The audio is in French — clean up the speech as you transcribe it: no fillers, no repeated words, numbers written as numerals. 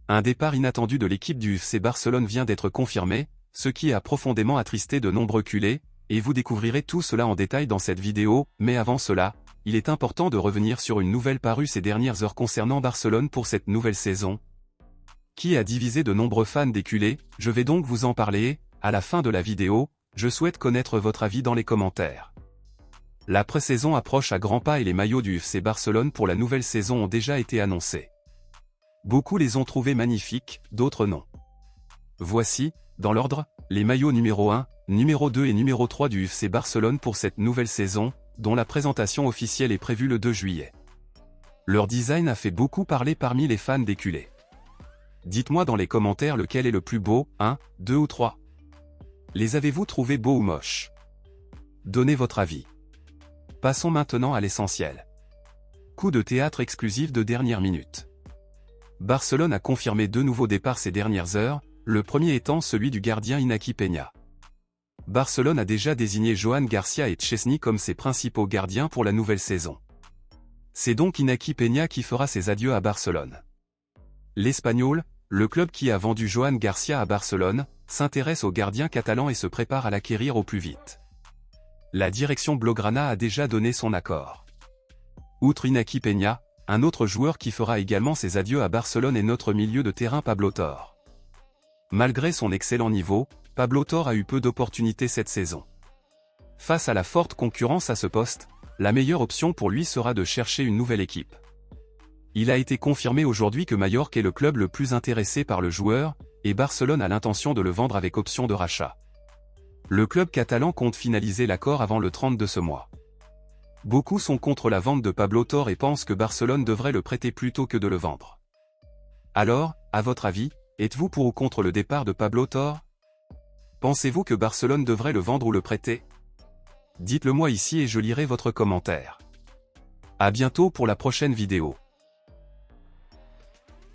Un départ inattendu de l'équipe du FC Barcelone vient d'être confirmé, ce qui a profondément attristé de nombreux culés, et vous découvrirez tout cela en détail dans cette vidéo, mais avant cela, il est important de revenir sur une nouvelle parue ces dernières heures concernant Barcelone pour cette nouvelle saison, qui a divisé de nombreux fans des culés. Je vais donc vous en parler, à la fin de la vidéo, je souhaite connaître votre avis dans les commentaires. La pré-saison approche à grands pas et les maillots du FC Barcelone pour la nouvelle saison ont déjà été annoncés. Beaucoup les ont trouvés magnifiques, d'autres non. Voici, dans l'ordre, les maillots numéro 1, numéro 2 et numéro 3 du FC Barcelone pour cette nouvelle saison, dont la présentation officielle est prévue le 2 juillet. Leur design a fait beaucoup parler parmi les fans des culés. Dites-moi dans les commentaires lequel est le plus beau, 1, 2 ou 3. Les avez-vous trouvés beaux ou moches? Donnez votre avis. Passons maintenant à l'essentiel. Coup de théâtre exclusif de dernière minute. Barcelone a confirmé 2 nouveaux départs ces dernières heures, le premier étant celui du gardien Iñaki Peña. Barcelone a déjà désigné Joan Garcia et Szczesny comme ses principaux gardiens pour la nouvelle saison. C'est donc Iñaki Peña qui fera ses adieux à Barcelone. L'Espagnol, le club qui a vendu Joan Garcia à Barcelone, s'intéresse au gardien catalan et se prépare à l'acquérir au plus vite. La direction blaugrana a déjà donné son accord. Outre Iñaki Peña, un autre joueur qui fera également ses adieux à Barcelone est notre milieu de terrain Pablo Torre. Malgré son excellent niveau, Pablo Torre a eu peu d'opportunités cette saison. Face à la forte concurrence à ce poste, la meilleure option pour lui sera de chercher une nouvelle équipe. Il a été confirmé aujourd'hui que Mallorca est le club le plus intéressé par le joueur, et Barcelone a l'intention de le vendre avec option de rachat. Le club catalan compte finaliser l'accord avant le 30 de ce mois. Beaucoup sont contre la vente de Pablo Torre et pensent que Barcelone devrait le prêter plutôt que de le vendre. Alors, à votre avis, êtes-vous pour ou contre le départ de Pablo Torre? Pensez-vous que Barcelone devrait le vendre ou le prêter? Dites-le moi ici et je lirai votre commentaire. À bientôt pour la prochaine vidéo.